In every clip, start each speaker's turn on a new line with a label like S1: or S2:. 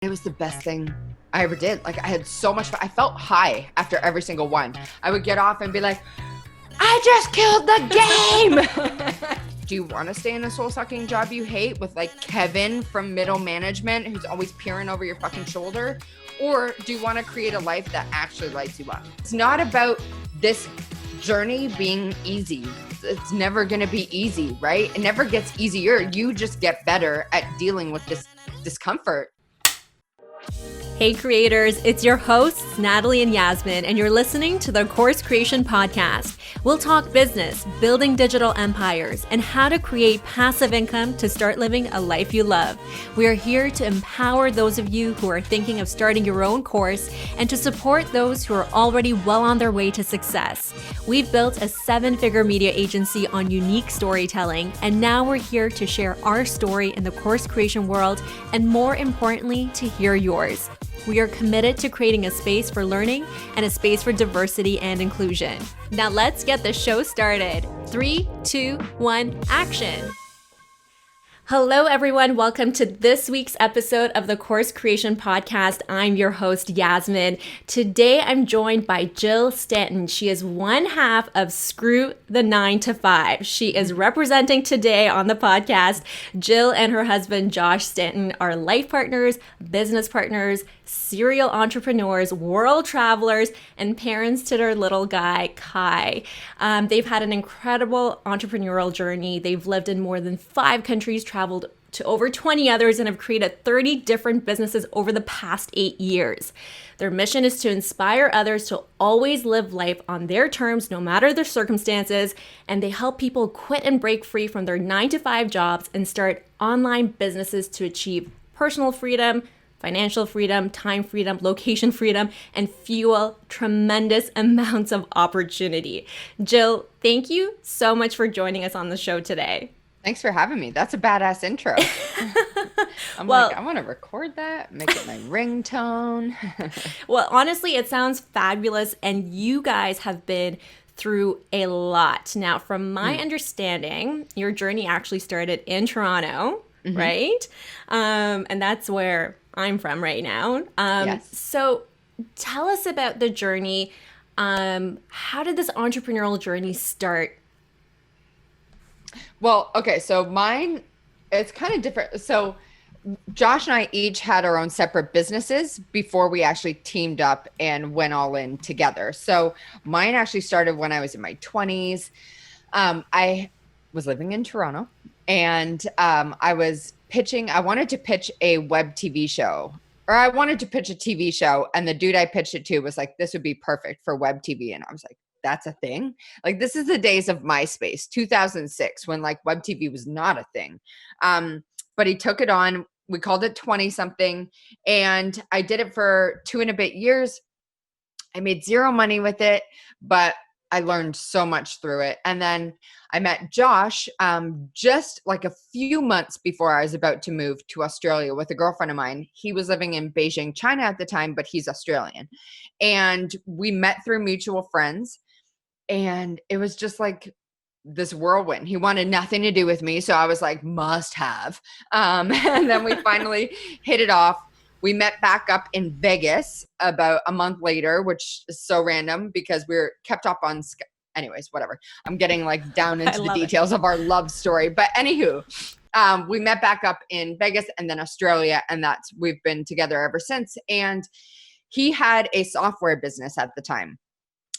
S1: It was the best thing I ever did. Like, I had so much fun. I felt high after every single one. I would get off and be like, I just killed the game. Do you want to stay in a soul-sucking job you hate with like Kevin from middle management who's always peering over your fucking shoulder? Or do you want to create a life that actually lights you up? It's not about this journey being easy. It's never going to be easy, right? It never gets easier. You just get better at dealing with this discomfort.
S2: Hey creators, it's your hosts, Natalie and Yasmin, and you're listening to the Course Creation Podcast. We'll talk business, building digital empires, and how to create passive income to start living a life you love. We are here to empower those of you who are thinking of starting your own course and to support those who are already well on their way to success. We've built a 7-figure media agency on unique storytelling, and now we're here to share our story in the course creation world, and more importantly, to hear yours. We are committed to creating a space for learning and a space for diversity and inclusion. Now let's get the show started. 3, 2, 1, action. Hello, everyone. Welcome to this week's episode of the Course Creation Podcast. I'm your host, Yasmin. Today, I'm joined by Jill Santon. She is one half of Screw the 9 to 5. She is representing today on the podcast. Jill and her husband, Josh Santon, are life partners, business partners, serial entrepreneurs, world travelers, and parents to their little guy, Kai. They've had an incredible entrepreneurial journey. They've lived in more than 5 countries, traveled to over 20 others, and have created 30 different businesses over the past 8 years. Their mission is to inspire others to always live life on their terms, no matter their circumstances, and they help people quit and break free from their 9-to-5 jobs and start online businesses to achieve personal freedom, financial freedom, time freedom, location freedom, and fuel tremendous amounts of opportunity. Jill, thank you so much for joining us on the show today.
S1: Thanks for having me. That's a badass intro. I want to record that, make it my ringtone.
S2: Well, honestly, it sounds fabulous, and you guys have been through a lot. Now, from my understanding, your journey actually started in Toronto, right? And that's where I'm from right now.
S1: Yes.
S2: So tell us about the journey. How did this entrepreneurial journey start?
S1: Well, okay, so mine, it's kind of different. So Josh and I each had our own separate businesses before we actually teamed up and went all in together. So mine actually started when I was in my 20s. I was living in Toronto, and I wanted to pitch a web TV show, or I wanted to pitch a TV show. And the dude I pitched it to was like, this would be perfect for web TV. And I was like, that's a thing? Like, this is the days of MySpace, 2006, when like web TV was not a thing. But he took it on. We called it 20 something. And I did it for 2 and a bit years. I made zero money with it, but I learned so much through it. And then I met Josh just like a few months before I was about to move to Australia with a girlfriend of mine. He was living in Beijing, China at the time, but he's Australian. And we met through mutual friends. And it was just like this whirlwind. He wanted nothing to do with me. So I was like, must have. And then we finally hit it off. We met back up in Vegas about a month later, which is so random because we were kept up on anyways, whatever. I'm getting like down into the details of our love story. But anywho, we met back up in Vegas and then Australia, and we've been together ever since. And he had a software business at the time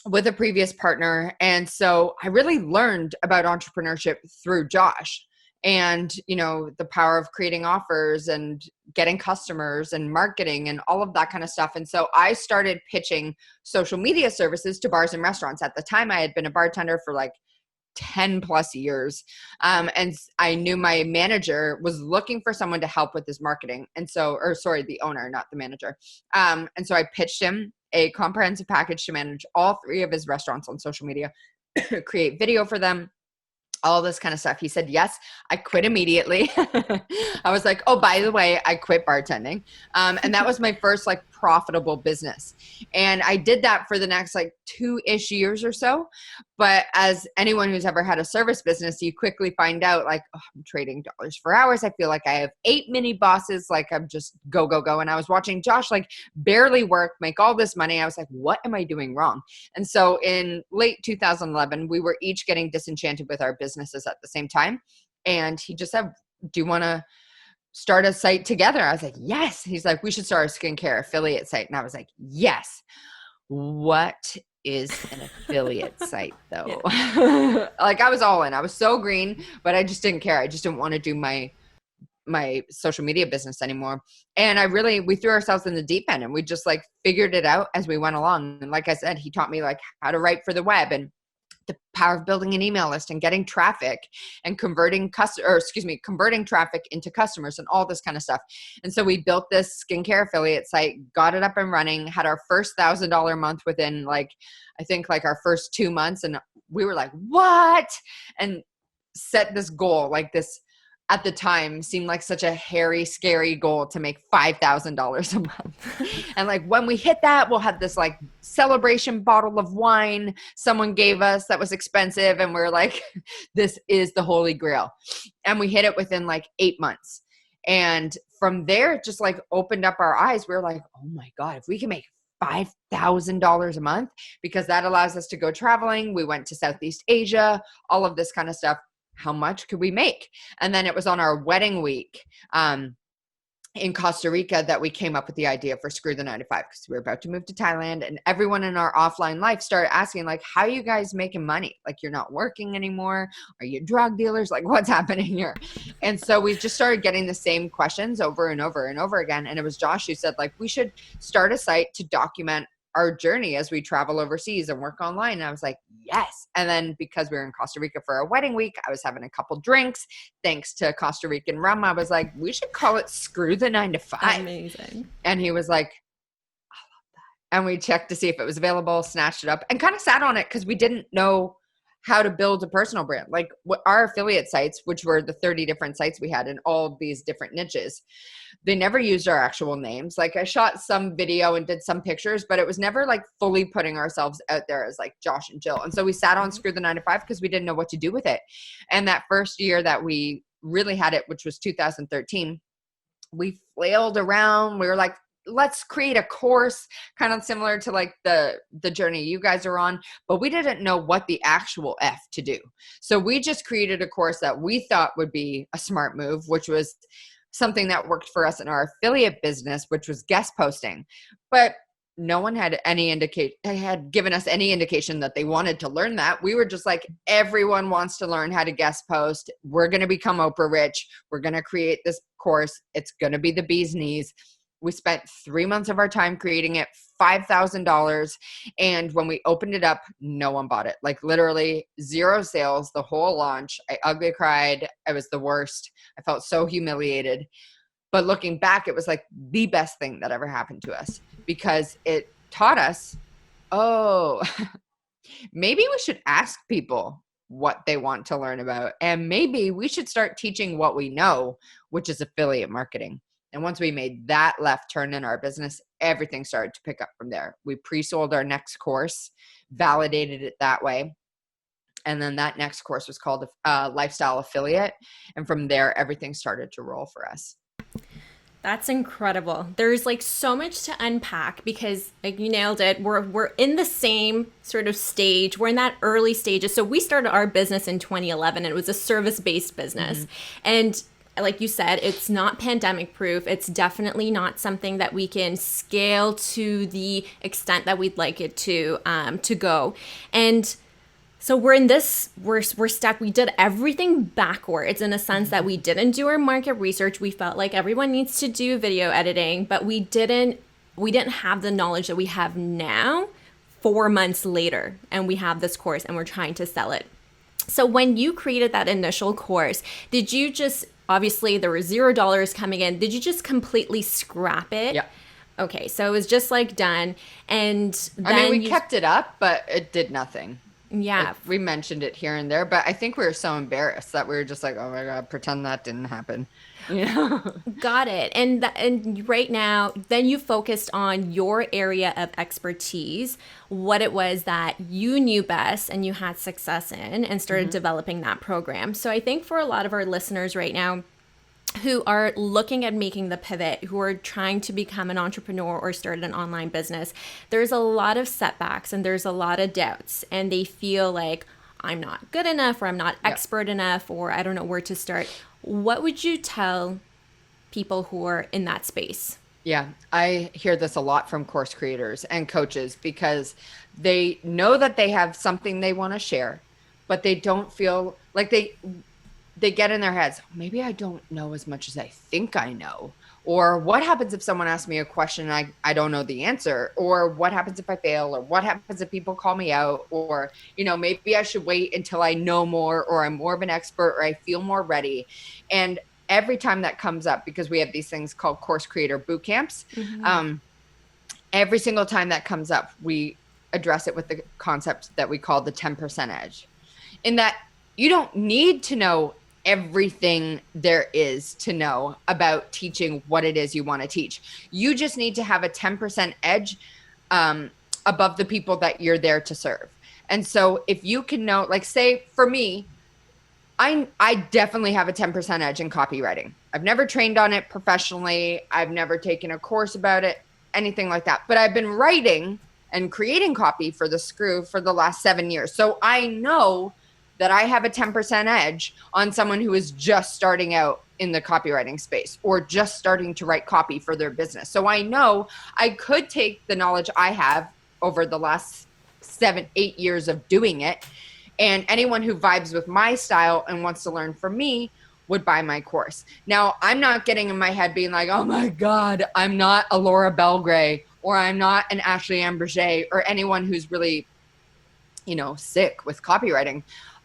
S1: with a previous partner. And so I really learned about entrepreneurship through Josh. And, you know, the power of creating offers and getting customers and marketing and all of that kind of stuff. And so I started pitching social media services to bars and restaurants. At the time, I had been a bartender for like 10 plus years. And I knew my manager was looking for someone to help with his marketing. And so, the owner, not the manager. And so I pitched him a comprehensive package to manage all 3 of his restaurants on social media, create video for them, all this kind of stuff. He said, yes. I quit immediately. I was like, oh, by the way, I quit bartending. And that was my first like profitable business. And I did that for the next like 2-ish years or so. But as anyone who's ever had a service business, you quickly find out like, oh, I'm trading dollars for hours. I feel like I have 8 mini bosses. Like I'm just go, go, go. And I was watching Josh like barely work, make all this money. I was like, what am I doing wrong? And so in late 2011, we were each getting disenchanted with our businesses at the same time. And he just said, do you want to start a site together? I was like, yes. He's like, we should start a skincare affiliate site. And I was like, yes. What is an affiliate site though? Yeah. Like I was all in. I was so green, but I just didn't care. I just didn't want to do my social media business anymore. And we threw ourselves in the deep end and we just like figured it out as we went along. And like I said, he taught me like how to write for the web and the power of building an email list and getting traffic and converting traffic into customers and all this kind of stuff. And so we built this skincare affiliate site, got it up and running, had our first $1,000 month within I think our first 2 months. And we were like, what? And set this goal, like this at the time seemed like such a hairy, scary goal to make $5,000 a month. And like when we hit that, we'll have this like celebration bottle of wine someone gave us that was expensive. And we're like, this is the holy grail. And we hit it within like 8 months. And from there, it just like opened up our eyes. We were like, oh my God, if we can make $5,000 a month, because that allows us to go traveling. We went to Southeast Asia, all of this kind of stuff. How much could we make? And then it was on our wedding week in Costa Rica that we came up with the idea for Screw the 9 to 5, because we were about to move to Thailand and everyone in our offline life started asking like, how are you guys making money? Like you're not working anymore. Are you drug dealers? Like what's happening here? And so we just started getting the same questions over and over and over again. And it was Josh who said like, we should start a site to document our journey as we travel overseas and work online. And I was like, yes. And then because we were in Costa Rica for our wedding week, I was having a couple drinks. Thanks to Costa Rican rum, I was like, we should call it Screw the 9 to 5.
S2: Amazing.
S1: And he was like, I love that. And we checked to see if it was available, snatched it up, and kind of sat on it because we didn't know how to build a personal brand. Like our affiliate sites, which were the 30 different sites we had in all these different niches, they never used our actual names. Like I shot some video and did some pictures, but it was never like fully putting ourselves out there as like Josh and Jill. And so we sat on Screw the 9 to 5 because we didn't know what to do with it. And that first year that we really had it, which was 2013, we flailed around. We were like, let's create a course kind of similar to like the journey you guys are on, but we didn't know what the actual F to do. So we just created a course that we thought would be a smart move, which was something that worked for us in our affiliate business, which was guest posting. But no one had given us any indication that they wanted to learn that. We were just like, everyone wants to learn how to guest post. We're going to become Oprah rich. We're going to create this course. It's going to be the bee's knees. We spent 3 months of our time creating it, $5,000. And when we opened it up, no one bought it. Like literally 0 sales the whole launch. I ugly cried. I was the worst. I felt so humiliated. But looking back, it was like the best thing that ever happened to us, because it taught us, oh, maybe we should ask people what they want to learn about. And maybe we should start teaching what we know, which is affiliate marketing. And once we made that left turn in our business, everything started to pick up from there. We pre-sold our next course, validated it that way. And then that next course was called Lifestyle Affiliate. And from there, everything started to roll for us.
S2: That's incredible. There's like so much to unpack, because like you nailed it. We're in the same sort of stage. We're in that early stages. So we started our business in 2011. And it was a service-based business. Mm-hmm. And like you said, it's not pandemic proof. It's definitely not something that we can scale to the extent that we'd like it to go. And so we're stuck. We did everything backwards in a sense that we didn't do our market research. We felt like everyone needs to do video editing, but we didn't have the knowledge that we have now 4 months later. And we have this course and we're trying to sell it. So when you created that initial course, did you just, obviously there were $0 coming in, did you just completely scrap it?
S1: Yeah.
S2: Okay, so it was just like done. And then
S1: we kept it up, but it did nothing.
S2: Yeah.
S1: Like we mentioned it here and there, but I think we were so embarrassed that we were just like, oh my God, pretend that didn't happen. You know?
S2: Got it. And right now, then you focused on your area of expertise, what it was that you knew best and you had success in, and started developing that program. So I think for a lot of our listeners right now who are looking at making the pivot, who are trying to become an entrepreneur or start an online business, there's a lot of setbacks and there's a lot of doubts, and they feel like I'm not good enough, or I'm not expert enough, or I don't know where to start. What would you tell people who are in that space?
S1: Yeah, I hear this a lot from course creators and coaches because they know that they have something they want to share, but they don't feel like they get in their heads, maybe I don't know as much as I think I know. Or what happens if someone asks me a question and I don't know the answer? Or what happens if I fail? Or what happens if people call me out? Or, maybe I should wait until I know more, or I'm more of an expert, or I feel more ready. And every time that comes up, because we have these things called course creator boot camps, every single time that comes up, we address it with the concept that we call the 10% edge, in that you don't need to know everything there is to know about teaching what it is you want to teach. You just need to have a 10% edge above the people that you're there to serve. And so if you can know, like, say for me, I definitely have a 10% edge in copywriting. I've never trained on it professionally. I've never taken a course about it, anything like that. But I've been writing and creating copy for The Screw for the last 7 years. So I know that I have a 10% edge on someone who is just starting out in the copywriting space, or just starting to write copy for their business. So I know I could take the knowledge I have over the last 7, 8 years of doing it, and anyone who vibes with my style and wants to learn from me would buy my course. Now, I'm not getting in my head being like, oh my God, I'm not a Laura Belgray, or I'm not an Ashley Amberger, or anyone who's really, sick with copywriting.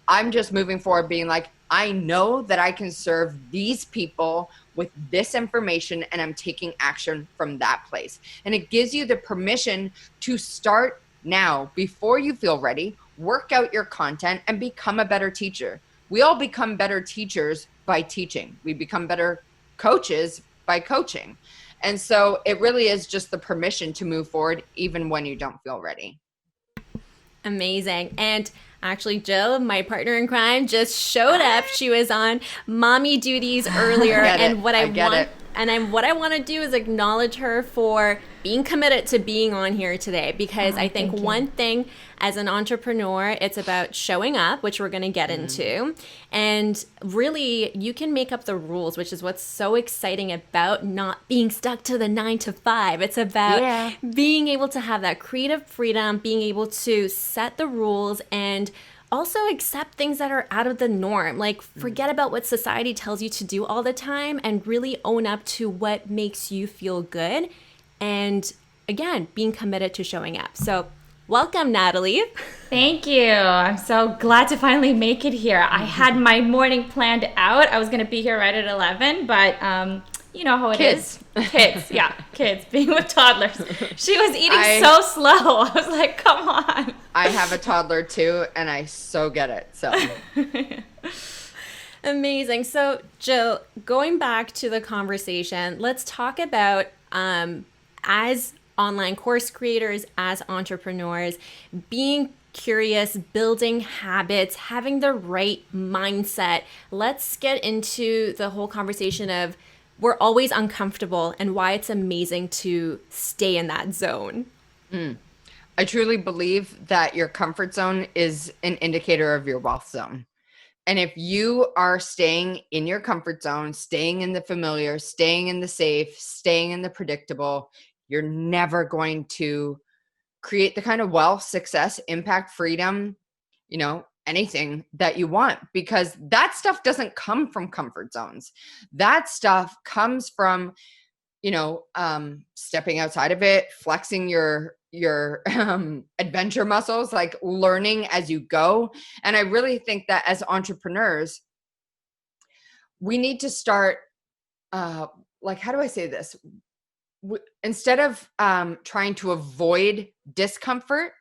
S1: I'm just moving forward being like, I know that I can serve these people with this information, and I'm taking action from that place. And it gives you the permission to start now before you feel ready, work out your content, and become a better teacher. We all become better teachers by teaching. We become better coaches by coaching. And so it really is just the permission to move forward even when you don't feel ready.
S2: Amazing. And actually, Jill, my partner in crime, just showed up. She was on mommy duties earlier. And what I want to do is acknowledge her for being committed to being on here today, because I think one thing as an entrepreneur, it's about showing up, which we're going to get into. And really, you can make up the rules, which is what's so exciting about not being stuck to the 9 to 5. It's about being able to have that creative freedom, being able to set the rules, and also accept things that are out of the norm. Like, forget about what society tells you to do all the time, and really own up to what makes you feel good. And again, being committed to showing up. So welcome, Natalie.
S3: Thank you. I'm so glad to finally make it here. I had my morning planned out. I was going to be here right at 11, but you know how it is. Kids, kids, being with toddlers. She was eating so slow. I was like, come on.
S1: I have a toddler too, and I so get it. So
S2: amazing. So, Jill, going back to the conversation, let's talk about as online course creators, as entrepreneurs, being curious, building habits, having the right mindset. Let's get into the whole conversation of we're always uncomfortable and why it's amazing to stay in that zone.
S1: I truly believe that your comfort zone is an indicator of your wealth zone. And if you are staying in your comfort zone, staying in the familiar, staying in the safe, staying in the predictable, you're never going to create the kind of wealth, success, impact, freedom, anything that you want, because that stuff doesn't come from comfort zones. That stuff comes from, stepping outside of it, flexing your adventure muscles, like learning as you go. And I really think that as entrepreneurs, we need to start, how do I say this? Instead of trying to avoid discomfort,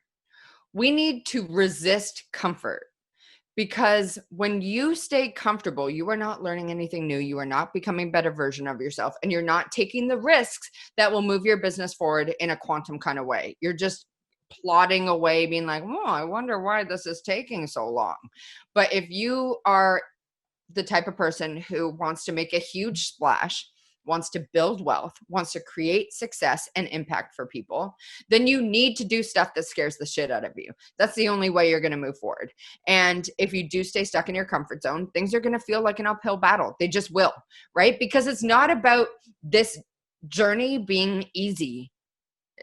S1: we need to resist comfort. Because when you stay comfortable, you are not learning anything new. You are not becoming a better version of yourself, and you're not taking the risks that will move your business forward in a quantum kind of way. You're just plodding away, being like, oh, I wonder why this is taking so long. But if you are the type of person who wants to make a huge splash, wants to build wealth, wants to create success and impact for people, then you need to do stuff that scares the shit out of you. That's the only way you're going to move forward. And if you do stay stuck in your comfort zone, things are going to feel like an uphill battle. They just will, right? Because it's not about this journey being easy.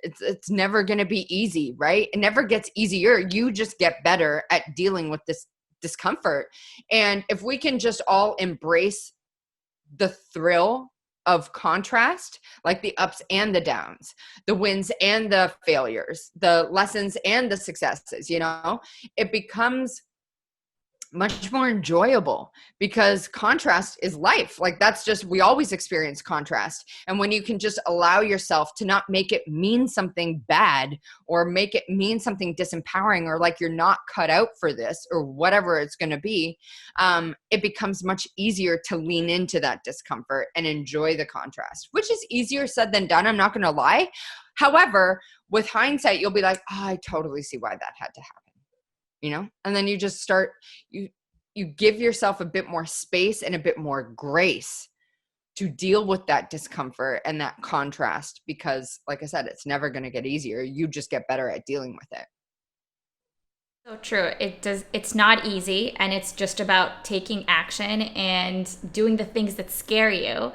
S1: It's never going to be easy, right? It never gets easier. You just get better at dealing with this discomfort. And if we can just all embrace the thrill of contrast, like the ups and the downs, the wins and the failures, the lessons and the successes, it becomes much more enjoyable, because contrast is life. Like that's just, we always experience contrast. And when you can just allow yourself to not make it mean something bad or make it mean something disempowering or like you're not cut out for this or whatever it's going to be, it becomes much easier to lean into that discomfort and enjoy the contrast, which is easier said than done. I'm not going to lie. However, with hindsight, you'll be like, oh, I totally see why that had to happen. And then you just start, you give yourself a bit more space and a bit more grace to deal with that discomfort and that contrast, because like I said, it's never going to get easier. You just get better at dealing with it.
S3: So true. It's not easy, and it's just about taking action and doing the things that scare you.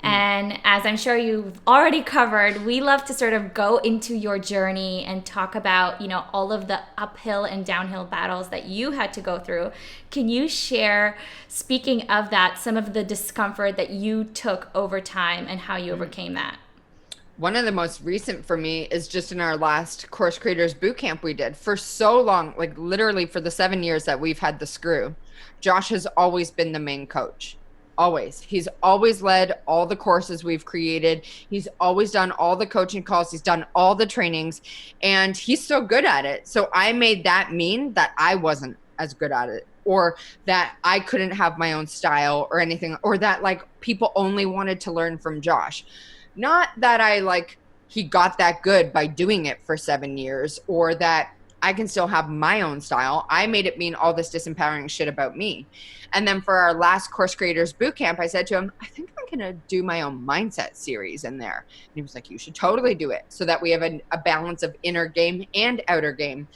S3: And as I'm sure you've already covered, we love to sort of go into your journey and talk about, all of the uphill and downhill battles that you had to go through. Can you share, speaking of that, some of the discomfort that you took over time and how you overcame that?
S1: One of the most recent for me is just in our last Course Creators Bootcamp we did. For so long, like literally for the 7 years that we've had the Screw, Josh has always been the main coach. Always. He's always led all the courses we've created. He's always done all the coaching calls. He's done all the trainings, and he's so good at it. So I made that mean that I wasn't as good at it, or that I couldn't have my own style or anything, or that like people only wanted to learn from Josh. Not that he got that good by doing it for 7 years, or that I can still have my own style. I made it mean all this disempowering shit about me. And then for our last Course Creators Bootcamp, I said to him, I think I'm going to do my own mindset series in there. And he was like, you should totally do it, so that we have a balance of inner game and outer game.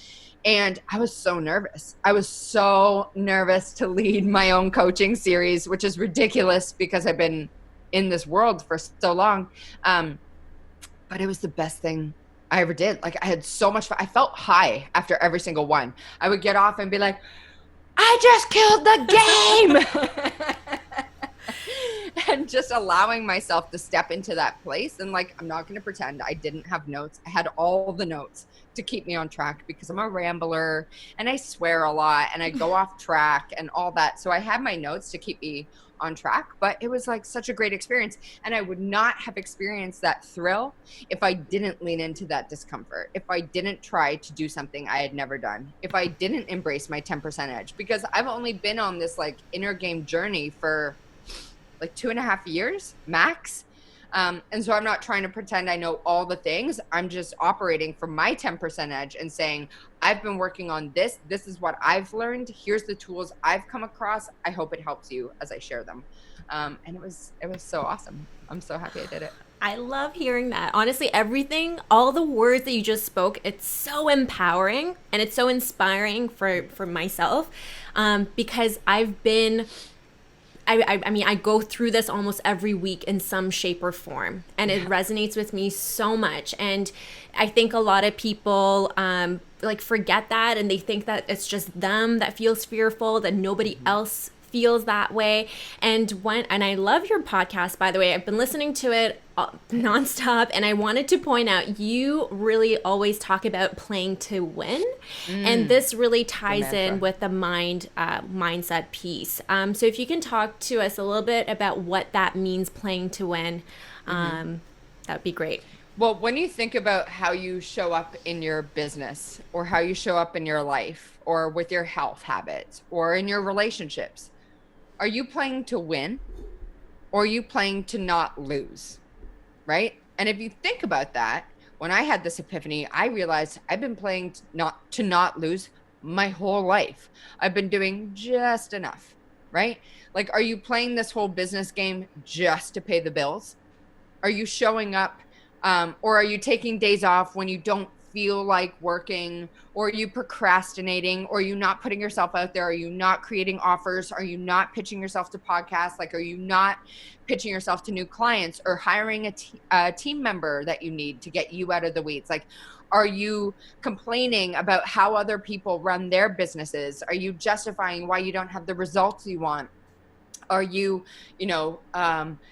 S1: And I was so nervous. I was so nervous to lead my own coaching series, which is ridiculous because I've been in this world for so long. But it was the best thing I ever did. Like I had so much fun. I felt high after every single one. I would get off and be like, I just killed the game. And just allowing myself to step into that place. And like, I'm not going to pretend I didn't have notes. I had all the notes to keep me on track, because I'm a rambler and I swear a lot and I go off track and all that. So I had my notes to keep me on track, but it was like such a great experience. And I would not have experienced that thrill if I didn't lean into that discomfort, if I didn't try to do something I had never done, if I didn't embrace my 10% edge, because I've only been on this like inner game journey for like 2.5 years max. And so I'm not trying to pretend I know all the things. I'm just operating from my 10% edge and saying, I've been working on this. This is what I've learned. Here's the tools I've come across. I hope it helps you as I share them. And it was so awesome. I'm so happy I did it.
S2: I love hearing that. Honestly, everything, all the words that you just spoke, it's so empowering and it's so inspiring for myself, because I've been... I mean, I go through this almost every week in some shape or form, and it resonates with me so much. And I think a lot of people forget that, and they think that it's just them that feels fearful, that nobody else feels that way. And I love your podcast, by the way. I've been listening to it nonstop, and I wanted to point out you really always talk about playing to win, and this really ties in with the mindset piece. So if you can talk to us a little bit about what that means, playing to win, that would be great.
S1: Well, when you think about how you show up in your business or how you show up in your life or with your health habits or in your relationships, are you playing to win or are you playing to not lose? Right? And if you think about that, when I had this epiphany, I realized I've been playing to not lose my whole life. I've been doing just enough, right? Like, are you playing this whole business game just to pay the bills? Are you showing up, or are you taking days off when you don't feel like working, or are you procrastinating, or are you not putting yourself out there? Are you not creating offers? Are you not pitching yourself to podcasts? Like, are you not pitching yourself to new clients or hiring a team member that you need to get you out of the weeds? Like, are you complaining about how other people run their businesses? Are you justifying why you don't have the results you want? Are you,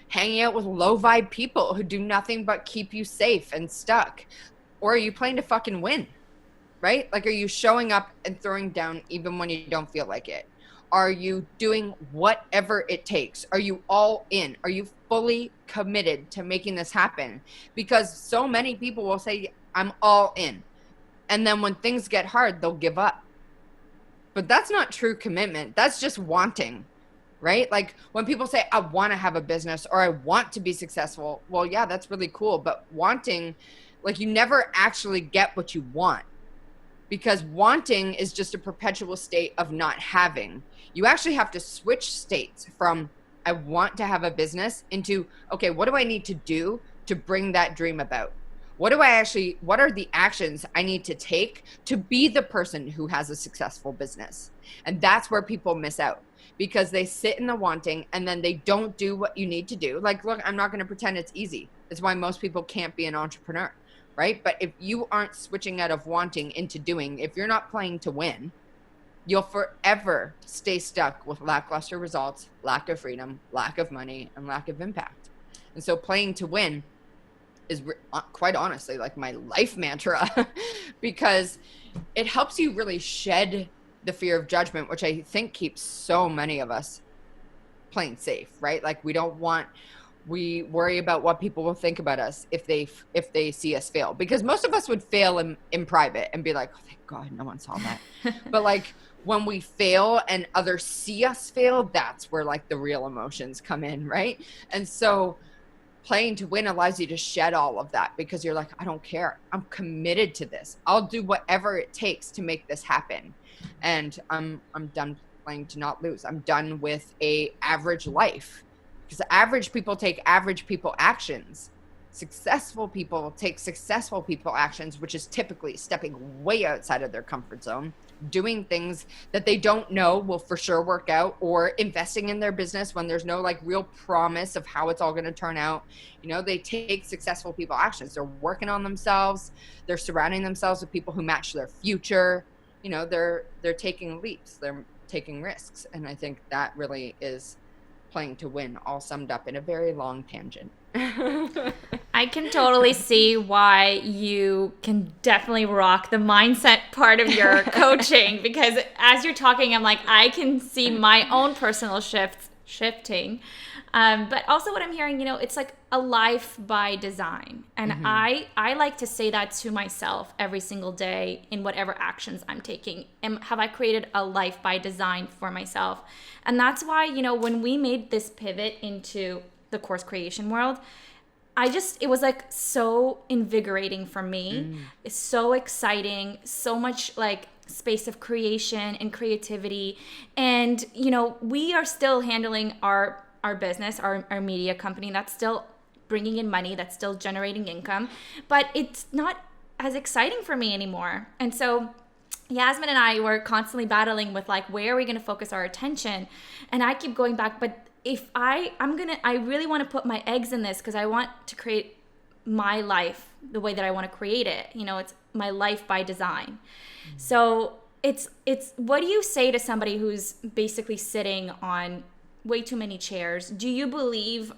S1: hanging out with low vibe people who do nothing but keep you safe and stuck? Or are you playing to fucking win, right? Like, are you showing up and throwing down even when you don't feel like it? Are you doing whatever it takes? Are you all in? Are you fully committed to making this happen? Because so many people will say, I'm all in. And then when things get hard, they'll give up. But that's not true commitment. That's just wanting. Right? Like, when people say, I want to have a business or I want to be successful. Well, yeah, that's really cool. But wanting, like, you never actually get what you want, because wanting is just a perpetual state of not having. You actually have to switch states from I want to have a business into, okay, what do I need to do to bring that dream about? What are the actions I need to take to be the person who has a successful business? And that's where people miss out, because they sit in the wanting and then they don't do what you need to do. Like, look, I'm not going to pretend it's easy. It's why most people can't be an entrepreneur, right? But if you aren't switching out of wanting into doing, if you're not playing to win, you'll forever stay stuck with lackluster results, lack of freedom, lack of money, and lack of impact. And so playing to win is quite honestly like my life mantra, because it helps you really shed the fear of judgment, which I think keeps so many of us playing safe, right? Like, we worry about what people will think about us if they see us fail, because most of us would fail in private and be like, oh, thank God no one saw that. But like, when we fail and others see us fail, that's where like the real emotions come in, right? And so playing to win allows you to shed all of that, because you're like, I don't care. I'm committed to this. I'll do whatever it takes to make this happen. And I'm done playing to not lose. I'm done with a average life, because average people take average people actions. Successful people take successful people actions, which is typically stepping way outside of their comfort zone, doing things that they don't know will for sure work out, or investing in their business when there's no like real promise of how it's all going to turn out. They take successful people actions. They're working on themselves. They're surrounding themselves with people who match their future. They're taking leaps. They're taking risks. And I think that really is playing to win, all summed up in a very long tangent.
S3: I can totally see why you can definitely rock the mindset part of your coaching, because as you're talking, I'm like, I can see my own personal shifting. But also what I'm hearing, it's like a life by design. And I like to say that to myself every single day in whatever actions I'm taking. And have I created a life by design for myself? And that's why, when we made this pivot into the course creation world, it was like so invigorating for me. It's so exciting, so much like space of creation and creativity. And, we are still handling our business, our media company, that's still bringing in money, that's still generating income, but it's not as exciting for me anymore. And so Yasmin and I were constantly battling with like, where are we going to focus our attention? And I keep going back, but if I really want to put my eggs in this, because I want to create my life the way that I want to create it. It's my life by design. So it's what do you say to somebody who's basically sitting on way too many chairs? Do you believe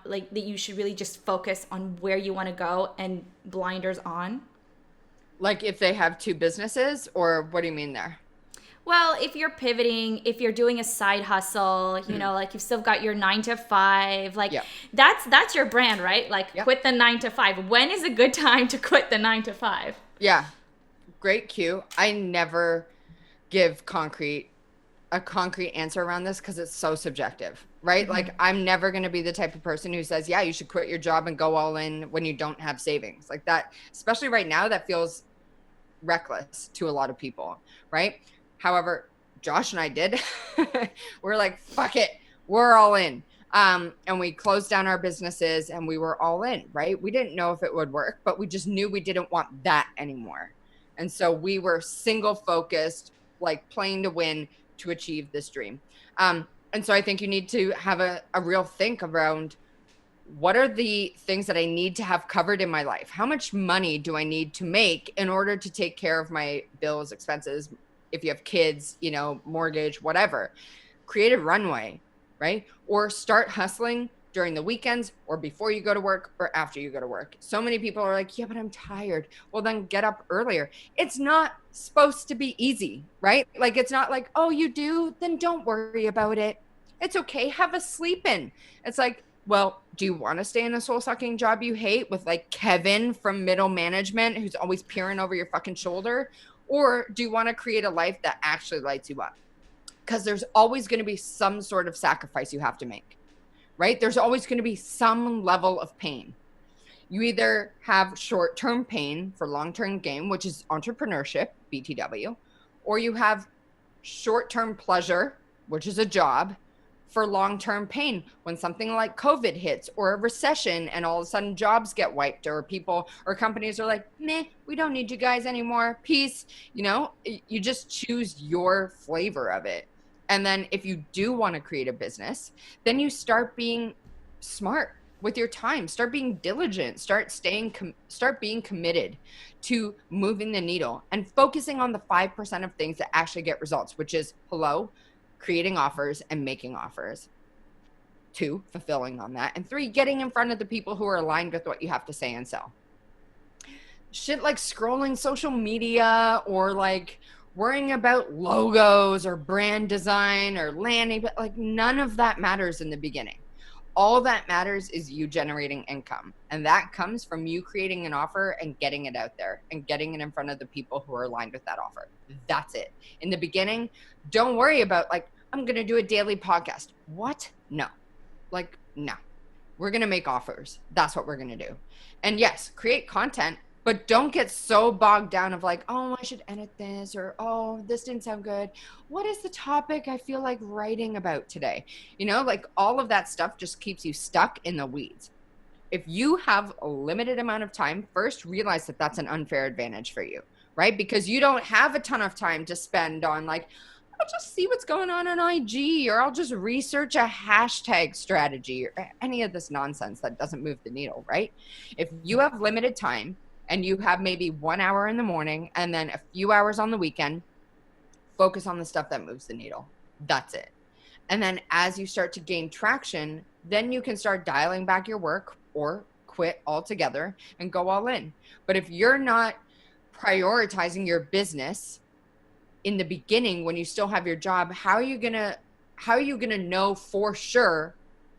S3: like that you should really just focus on where you want to go and blinders on?
S1: Like, if they have two businesses, or what do you mean there?
S3: Well, if you're pivoting, if you're doing a side hustle, you know, like you've still got your 9 to 5, like
S1: Yep.
S3: that's your brand, right? Like
S1: Yep.
S3: quit the 9 to 5. When is a good time to quit the 9 to 5?
S1: Yeah. Great cue. I never give a concrete answer around this because it's so subjective, right? Like I'm never going to be the type of person who says, yeah, you should quit your job and go all in when you don't have savings like that. Especially right now, that feels reckless to a lot of people, right? However, Josh and I did. We're like, fuck it, we're all in. And we closed down our businesses and we were all in, right? We didn't know if it would work, but we just knew we didn't want that anymore. And so we were single focused, like playing to win to achieve this dream. And so I think you need to have a real think around, what are the things that I need to have covered in my life? How much money do I need to make in order to take care of my bills, expenses? If you have kids, you know, mortgage, whatever, create a runway, right? Or start hustling during the weekends or before you go to work or after you go to work. So many people are like, yeah, but I'm tired. Well, then get up earlier. It's not supposed to be easy, right? Like, it's not like, oh, you do? Then don't worry about it. It's okay. Have a sleep in. It's like, well, do you want to stay in a soul-sucking job you hate with like Kevin from middle management who's always peering over your fucking shoulder? Or do you want to create a life that actually lights you up? Because there's always going to be some sort of sacrifice you have to make, right? There's always going to be some level of pain. You either have short-term pain for long-term gain, which is entrepreneurship, BTW, or you have short-term pleasure, which is a job, for long-term pain when something like COVID hits or a recession and all of a sudden jobs get wiped, or people or companies are like, meh, we don't need you guys anymore. Peace. You know, you just choose your flavor of it. And then if you do want to create a business, then you start being smart with your time, start being diligent, start being committed to moving the needle and focusing on the 5% of things that actually get results, which is creating offers and making offers. 2, fulfilling on that. And 3, getting in front of the people who are aligned with what you have to say and sell. Shit like scrolling social media or like worrying about logos or brand design or landing, but like none of that matters in the beginning. All that matters is you generating income. And that comes from you creating an offer and getting it out there and getting it in front of the people who are aligned with that offer. That's it. In the beginning, don't worry about like, I'm going to do a daily podcast. What? No. Like, no. We're going to make offers. That's what we're going to do. And yes, create content, but don't get so bogged down of like, oh, I should edit this, or, oh, this didn't sound good. What is the topic I feel like writing about today? You know, like all of that stuff just keeps you stuck in the weeds. If you have a limited amount of time, first realize that that's an unfair advantage for you, right? Because you don't have a ton of time to spend on like, I'll just see what's going on IG, or I'll just research a hashtag strategy or any of this nonsense that doesn't move the needle, right? If you have limited time and you have maybe 1 hour in the morning and then a few hours on the weekend, focus on the stuff that moves the needle. That's it. And then as you start to gain traction, then you can start dialing back your work or quit altogether and go all in. But if you're not prioritizing your business in the beginning when you still have your job, how are you gonna know for sure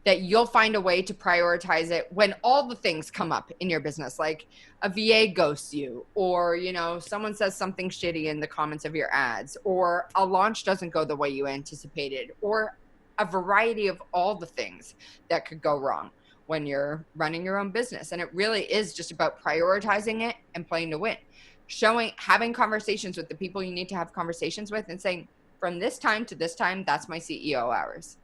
S1: that you'll find a way to prioritize it when all the things come up in your business, like a VA ghosts you, or, you know, someone says something shitty in the comments of your ads, or a launch doesn't go the way you anticipated, or a variety of all the things that could go wrong when you're running your own business. And it really is just about prioritizing it and playing to win. Having conversations with the people you need to have conversations with and saying, from this time to this time, that's my CEO hours.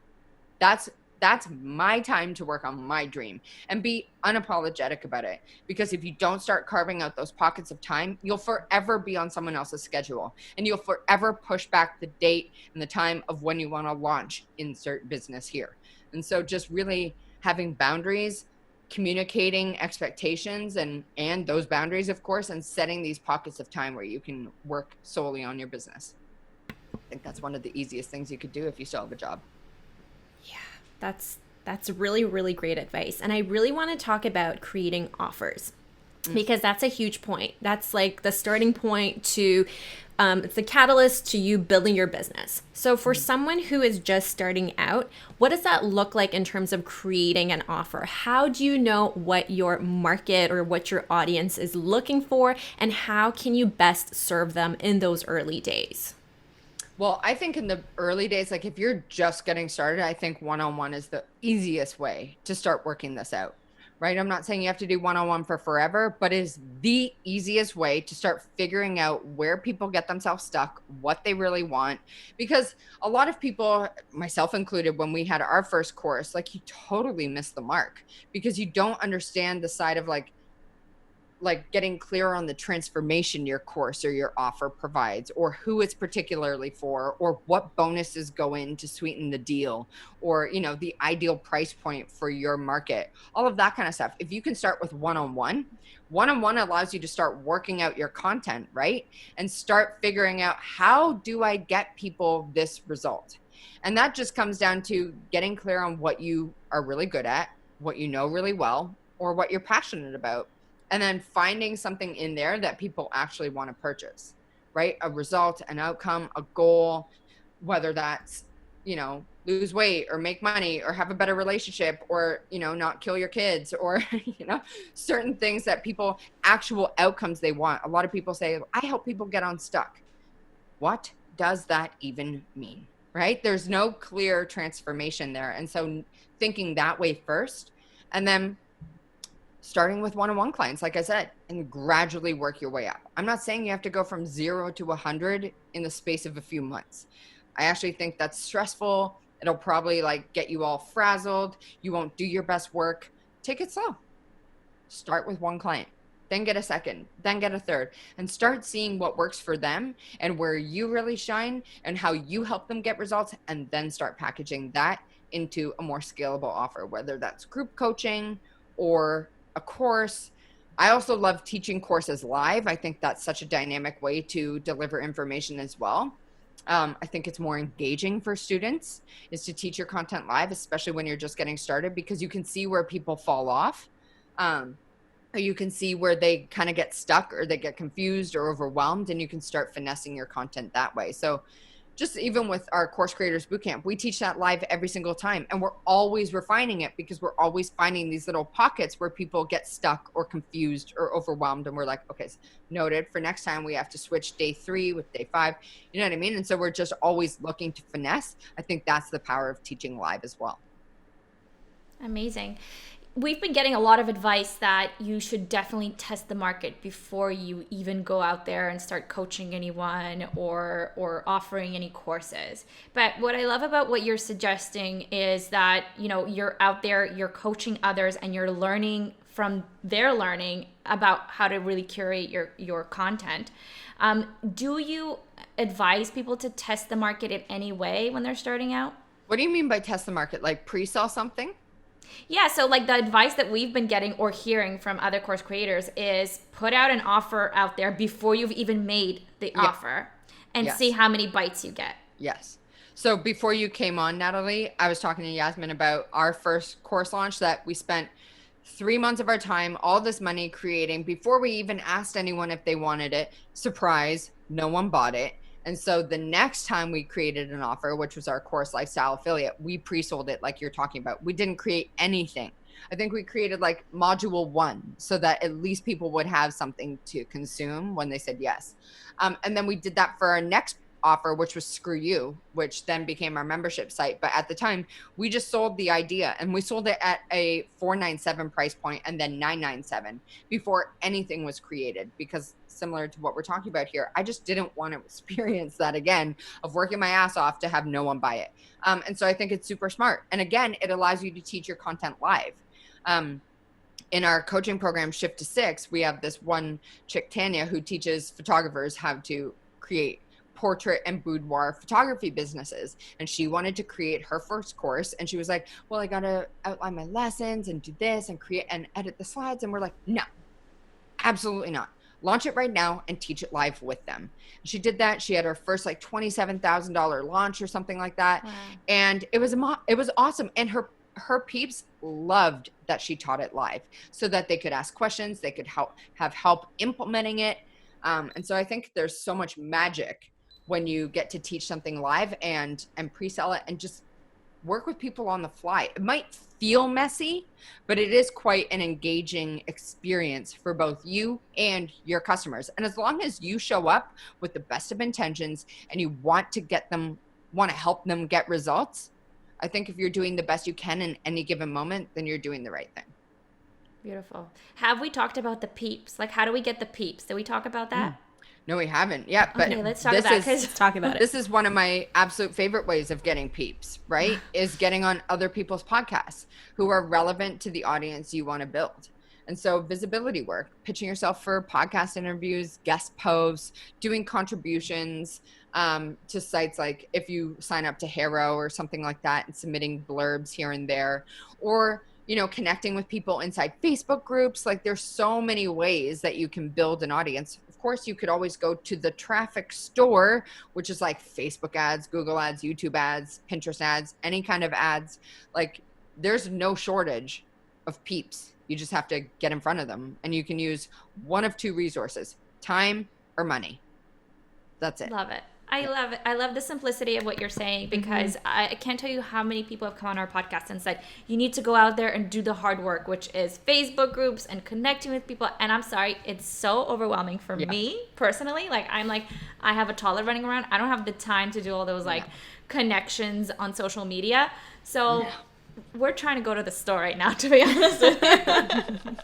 S1: That's my time to work on my dream, and be unapologetic about it. Because if you don't start carving out those pockets of time, you'll forever be on someone else's schedule, and you'll forever push back the date and the time of when you want to launch insert business here. And so just really having boundaries, communicating expectations and those boundaries, of course, and setting these pockets of time where you can work solely on your business. I think that's one of the easiest things you could do if you still have a job.
S2: Yeah, that's really, really great advice. And I really want to talk about creating offers. because that's a huge point. That's like the starting point to, it's the catalyst to you building your business. So for someone who is just starting out, what does that look like in terms of creating an offer? How do you know what your market or what your audience is looking for, and how can you best serve them in those early days?
S1: Well, I think in the early days, like if you're just getting started, I think one-on-one is the easiest way to start working this out, right? I'm not saying you have to do one-on-one for forever, but it is the easiest way to start figuring out where people get themselves stuck, what they really want. Because a lot of people, myself included, when we had our first course, like you totally miss the mark because you don't understand the side of like getting clear on the transformation your course or your offer provides, or who it's particularly for, or what bonuses go in to sweeten the deal, or, you know, the ideal price point for your market, all of that kind of stuff. If you can start with one-on-one allows you to start working out your content, right? And start figuring out, how do I get people this result? And that just comes down to getting clear on what you are really good at, what you know really well, or what you're passionate about. And then finding something in there that people actually want to purchase, right? A result, an outcome, a goal, whether that's, you know, lose weight or make money or have a better relationship or, you know, not kill your kids or, you know, certain things that people, actual outcomes they want. A lot of people say, I help people get unstuck. What does that even mean, right? There's no clear transformation there. And so thinking that way first, and then starting with one-on-one clients, like I said, and gradually work your way up. I'm not saying you have to go from 0 to 100 in the space of a few months. I actually think that's stressful. It'll probably like get you all frazzled. You won't do your best work. Take it slow. Start with one client, then get a second, then get a third, and start seeing what works for them and where you really shine and how you help them get results, and then start packaging that into a more scalable offer, whether that's group coaching or a course. I also love teaching courses live. I think that's such a dynamic way to deliver information as well. I think it's more engaging for students is to teach your content live, especially when you're just getting started, because you can see where people fall off. Or you can see where they kind of get stuck or they get confused or overwhelmed, and you can start finessing your content that way. So just even with our Course Creators Bootcamp, we teach that live every single time. And we're always refining it because we're always finding these little pockets where people get stuck or confused or overwhelmed. And we're like, okay, noted. For next time, we have to switch day 3 with day 5. You know what I mean? And so we're just always looking to finesse. I think that's the power of teaching live as well.
S3: Amazing. We've been getting a lot of advice that you should definitely test the market before you even go out there and start coaching anyone or offering any courses. But what I love about what you're suggesting is that, you know, you're out there, you're coaching others, and you're learning from their learning about how to really curate your content. Do you advise people to test the market in any way when they're starting out?
S1: What do you mean by test the market? Like pre-sell something?
S3: Yeah, so like the advice that we've been getting or hearing from other course creators is put out an offer out there before you've even made the offer and see how many bites you get.
S1: Yes. So before you came on, Natalie, I was talking to Yasmin about our first course launch that we spent 3 months of our time, all this money creating before we even asked anyone if they wanted it. Surprise, no one bought it. And so the next time we created an offer, which was our course lifestyle affiliate, we pre-sold it like you're talking about. We didn't create anything. I think we created like module 1 so that at least people would have something to consume when they said yes. And then we did that for our next offer, which was Screw You, which then became our membership site. But at the time, we just sold the idea, and we sold it at a $497 price point and then $997 before anything was created, because similar to what we're talking about here, I just didn't want to experience that again of working my ass off to have no one buy it. And so I think it's super smart. And again, it allows you to teach your content live. In our coaching program, Shift to 6, we have this one chick, Tanya, who teaches photographers how to create portrait and boudoir photography businesses. And she wanted to create her first course. And she was like, well, I got to outline my lessons and do this and create and edit the slides. And we're like, no, absolutely not. Launch it right now and teach it live with them. And she did that. She had her first $27,000 launch or something like that. Wow. And it was awesome. And her her peeps loved that she taught it live so that they could ask questions, they could have help implementing it. And so I think there's so much magic when you get to teach something live and pre-sell it and just work with people on the fly. It might feel messy, but it is quite an engaging experience for both you and your customers. And as long as you show up with the best of intentions and you want to help them get results, I think if you're doing the best you can in any given moment, then you're doing the right thing.
S3: Beautiful. Have we talked about the peeps? Like, how do we get the peeps? Did we talk about that?
S1: No, we haven't yet. But
S3: okay, let's talk about it.
S2: Let's talk about it.
S1: This is one of my absolute favorite ways of getting peeps, right? Is getting on other people's podcasts who are relevant to the audience you want to build. And so visibility work, pitching yourself for podcast interviews, guest posts, doing contributions to sites like if you sign up to Haro or something like that and submitting blurbs here and there, or connecting with people inside Facebook groups. Like there's so many ways that you can build an audience. Of course, you could always go to the traffic store, which is like Facebook ads, Google ads, YouTube ads, Pinterest ads, any kind of ads. Like there's no shortage of peeps. You just have to get in front of them, and you can use one of two resources, time or money. That's it.
S3: Love it. I love it. I love the simplicity of what you're saying, because I can't tell you how many people have come on our podcast and said, you need to go out there and do the hard work, which is Facebook groups and connecting with people. And I'm sorry, it's so overwhelming for me personally. Like I have a toddler running around. I don't have the time to do all those connections on social media. So we're trying to go to the store right now, to be honest with you.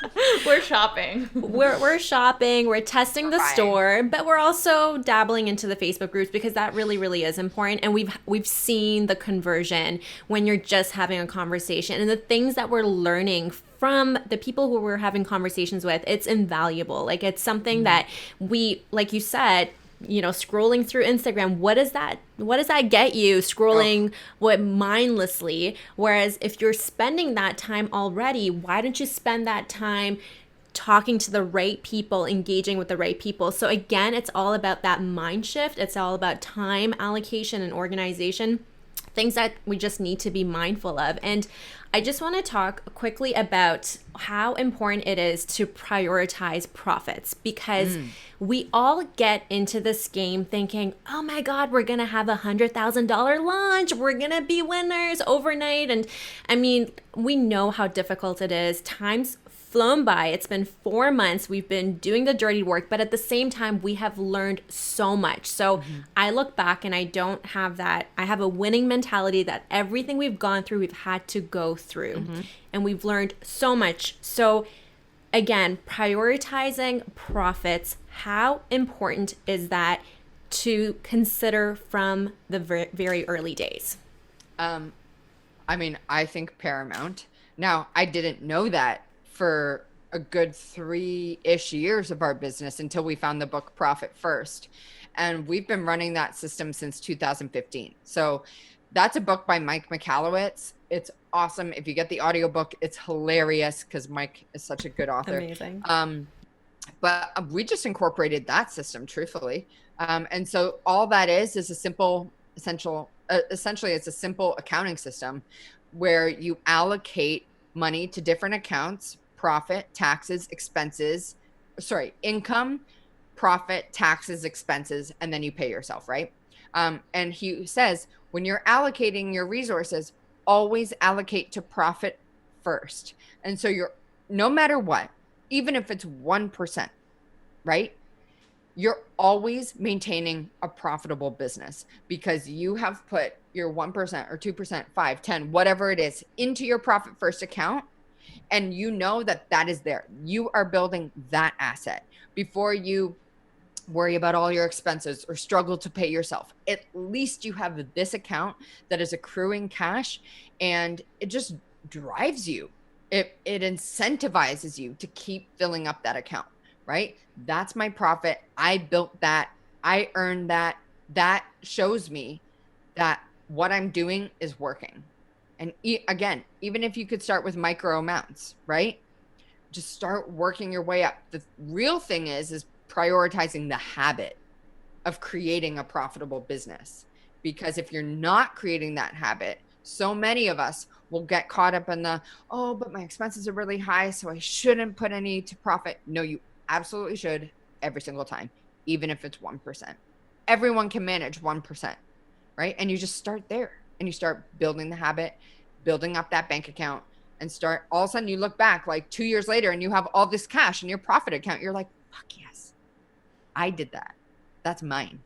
S3: We're shopping.
S2: We're shopping. We're testing the store, but we're also dabbling into the Facebook groups because that really, really is important. And we've seen the conversion when you're just having a conversation, and the things that we're learning from the people who we're having conversations with, it's invaluable. Like it's something that we, like you said, scrolling through Instagram, what does that get you scrolling mindlessly? Whereas if you're spending that time already, why don't you spend that time talking to the right people, engaging with the right people? So again, it's all about that mind shift. It's all about time allocation and organization, things that we just need to be mindful of. And I just want to talk quickly about how important it is to prioritize profits, because we all get into this game thinking, oh my God, we're going to have $100,000 launch. We're going to be winners overnight. And I mean, we know how difficult it is. Time's flown by. It's been 4 months. We've been doing the dirty work, but at the same time, we have learned so much. So I look back and I don't have that. I have a winning mentality that everything we've gone through, we've had to go through, and we've learned so much. So again, prioritizing profits, how important is that to consider from the very early days?
S1: I mean, I think paramount. Now, I didn't know that for a good 3-ish years of our business until we found the book Profit First. And we've been running that system since 2015. So that's a book by Mike Michalowicz. It's awesome. If you get the audiobook, it's hilarious because Mike is such a good author.
S2: Amazing.
S1: But we just incorporated that system, truthfully. And so all that is a simple, essentially it's a simple accounting system where you allocate money to different accounts: profit, taxes, expenses, income, profit, taxes, expenses, and then you pay yourself, right? And he says, when you're allocating your resources, always allocate to profit first. And so you're, no matter what, even if it's 1%, right? You're always maintaining a profitable business because you have put your 1% or 2%, 5, 10, whatever it is, into your profit first account. And you know that that is there. You are building that asset before you worry about all your expenses or struggle to pay yourself. At least you have this account that is accruing cash, and it just drives you. It incentivizes you to keep filling up that account, right? That's my profit. I built that. I earned that. That shows me that what I'm doing is working. And again, even if you could start with micro amounts, right? Just start working your way up. The real thing is prioritizing the habit of creating a profitable business. Because if you're not creating that habit, so many of us will get caught up in oh, but my expenses are really high, so I shouldn't put any to profit. No, you absolutely should every single time, even if it's 1%. Everyone can manage 1%, right? And you just start there and you start building the habit, building up that bank account, and start all of a sudden you look back like 2 years later and you have all this cash in your profit account. You're like, fuck yes, I did that. That's mine.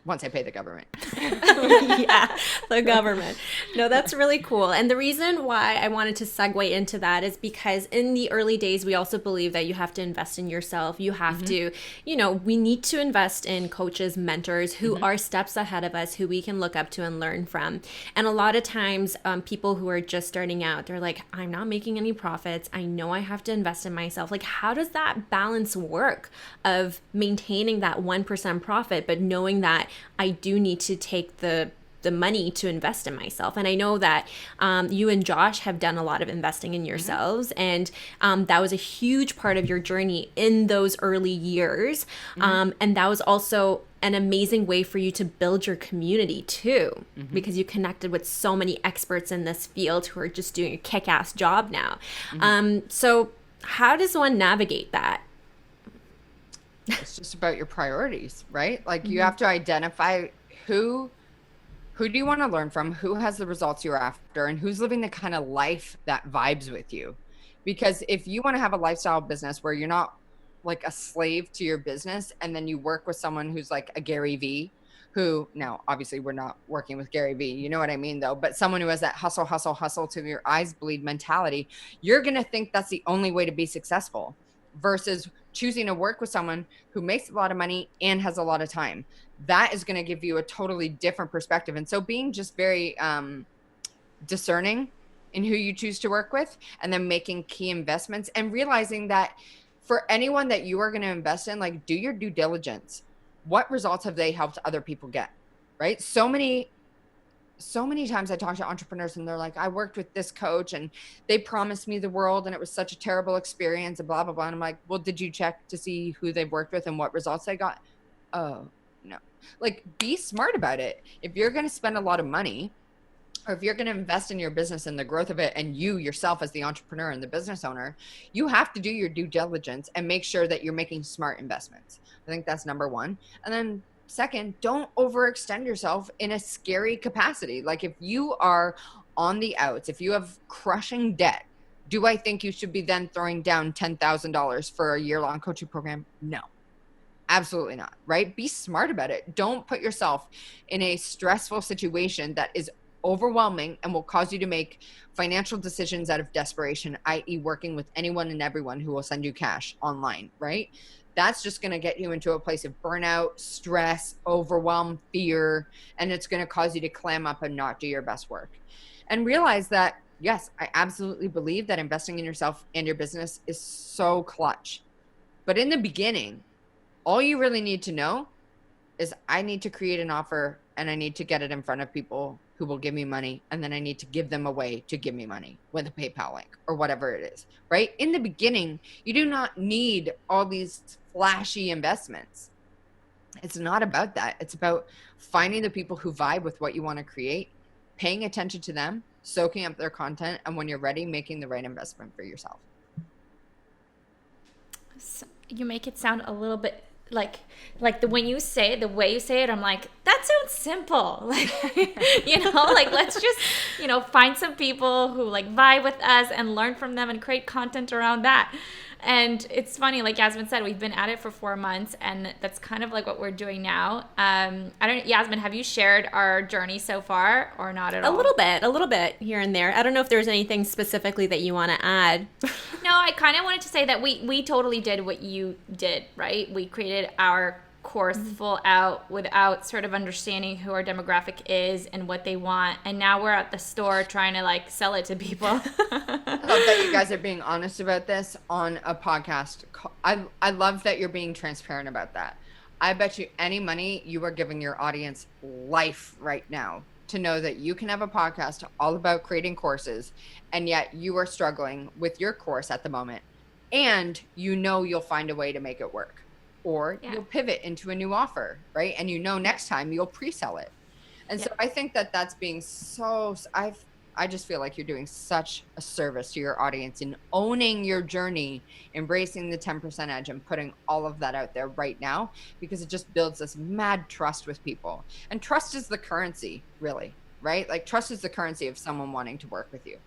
S1: Once I pay the government.
S2: Yeah, the government. No, that's really cool. And the reason why I wanted to segue into that is because in the early days, we also believe that you have to invest in yourself. You have to, we need to invest in coaches, mentors who are steps ahead of us, who we can look up to and learn from. And a lot of times, people who are just starting out, they're like, I'm not making any profits. I know I have to invest in myself. Like, how does that balance work of maintaining that 1% profit, but knowing that I do need to take the money to invest in myself? And I know that you and Josh have done a lot of investing in yourselves, and that was a huge part of your journey in those early years. And that was also an amazing way for you to build your community too, because you connected with so many experts in this field who are just doing a kick-ass job now. So how does one navigate that?
S1: It's just about your priorities, right? Like you have to identify who do you want to learn from, who has the results you're after, and who's living the kind of life that vibes with you. Because if you want to have a lifestyle business where you're not like a slave to your business, and then you work with someone who's like a Gary Vee, who, now obviously we're not working with Gary Vee, you know what I mean though, but someone who has that hustle, hustle, hustle till your eyes bleed mentality, you're going to think that's the only way to be successful, versus choosing to work with someone who makes a lot of money and has a lot of time. That is going to give you a totally different perspective. And so being just very discerning in who you choose to work with, and then making key investments, and realizing that for anyone that you are going to invest in, like, do your due diligence. What results have they helped other people get, right? So many times I talk to entrepreneurs and they're like, I worked with this coach and they promised me the world and it was such a terrible experience and blah, blah, blah. And I'm like, well, did you check to see who they've worked with and what results they got? Oh, no. Like, be smart about it. If you're going to spend a lot of money, or if you're going to invest in your business and the growth of it, and you yourself as the entrepreneur and the business owner, you have to do your due diligence and make sure that you're making smart investments. I think that's number one. And then second, don't overextend yourself in a scary capacity. Like, if you are on the outs, if you have crushing debt, do I think you should be then throwing down $10,000 for a year-long coaching program? No, absolutely not, right? Be smart about it. Don't put yourself in a stressful situation that is overwhelming and will cause you to make financial decisions out of desperation, i.e. working with anyone and everyone who will send you cash online, right? That's just going to get you into a place of burnout, stress, overwhelm, fear, and it's going to cause you to clam up and not do your best work. And realize that, yes, I absolutely believe that investing in yourself and your business is so clutch. But in the beginning, all you really need to know is I need to create an offer and I need to get it in front of people who will give me money, and then I need to give them a way to give me money with a PayPal link or whatever it is, right? In the beginning, you do not need all these flashy investments. It's not about that. It's about finding the people who vibe with what you want to create, paying attention to them, soaking up their content, and when you're ready, making the right investment for yourself.
S3: So you make it sound a little bit like the way you say it, I'm like, that sounds simple. Like, like, let's just, find some people who like vibe with us and learn from them and create content around that. And it's funny, like Yasmin said, we've been at it for 4 months, and that's kind of like what we're doing now. Yasmin, have you shared our journey so far or not at all?
S2: A little bit here and there. I don't know if there's anything specifically that you want to add.
S3: No, I kind of wanted to say that we totally did what you did, right? We created our course full out without sort of understanding who our demographic is and what they want, and now we're at the store trying to like sell it to people.
S1: I love that you guys are being honest about this on a podcast. I love that you're being transparent about that. I bet you any money you are giving your audience life right now to know that you can have a podcast all about creating courses, and yet you are struggling with your course at the moment, and you'll find a way to make it work. Or you'll pivot into a new offer, right? And next time you'll pre-sell it. And so I think that that's being so, I just feel like you're doing such a service to your audience in owning your journey, embracing the 10% edge and putting all of that out there right now, because it just builds this mad trust with people. And trust is the currency, really, right? Like trust is the currency of someone wanting to work with you.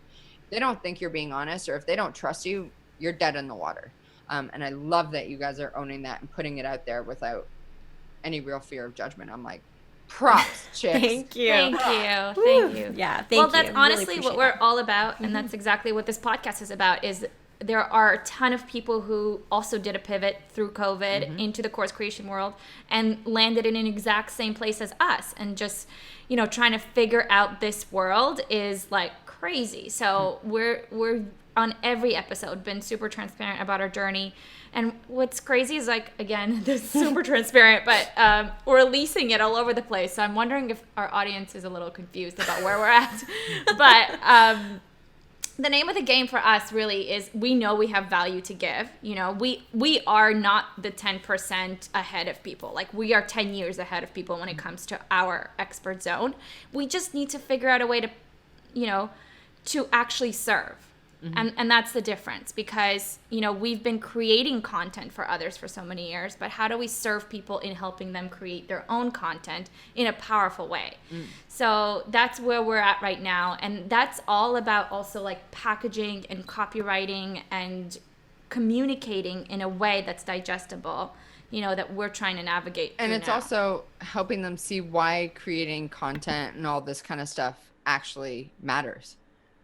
S1: If they don't think you're being honest, or if they don't trust you, you're dead in the water. And I love that you guys are owning that and putting it out there without any real fear of judgment. I'm like, props, chicks.
S2: Thank you.
S3: Thank you. Thank you.
S2: Yeah, thank
S3: well,
S2: you.
S3: that's honestly
S2: really
S3: what we're all about, and that's exactly what this podcast is about. Is there are a ton of people who also did a pivot through COVID into the course creation world and landed in an exact same place as us, and just, you know, trying to figure out this world is like crazy. So we're on every episode been super transparent about our journey. And what's crazy is, like, again, this is super transparent, but we're releasing it all over the place. So I'm wondering if our audience is a little confused about where we're at. But the name of the game for us really is, we know we have value to give. You know, we are not the 10% ahead of people. Like, we are 10 years ahead of people when it comes to our expert zone. We just need to figure out a way to, you know, to actually serve. And that's the difference, because, you know, we've been creating content for others for so many years, but how do we serve people in helping them create their own content in a powerful way? So that's where we're at right now. And that's all about also like packaging and copywriting and communicating in a way that's digestible, you know, that we're trying to navigate.
S1: And it's
S3: now.
S1: also helping them see why creating content and all this kind of stuff actually matters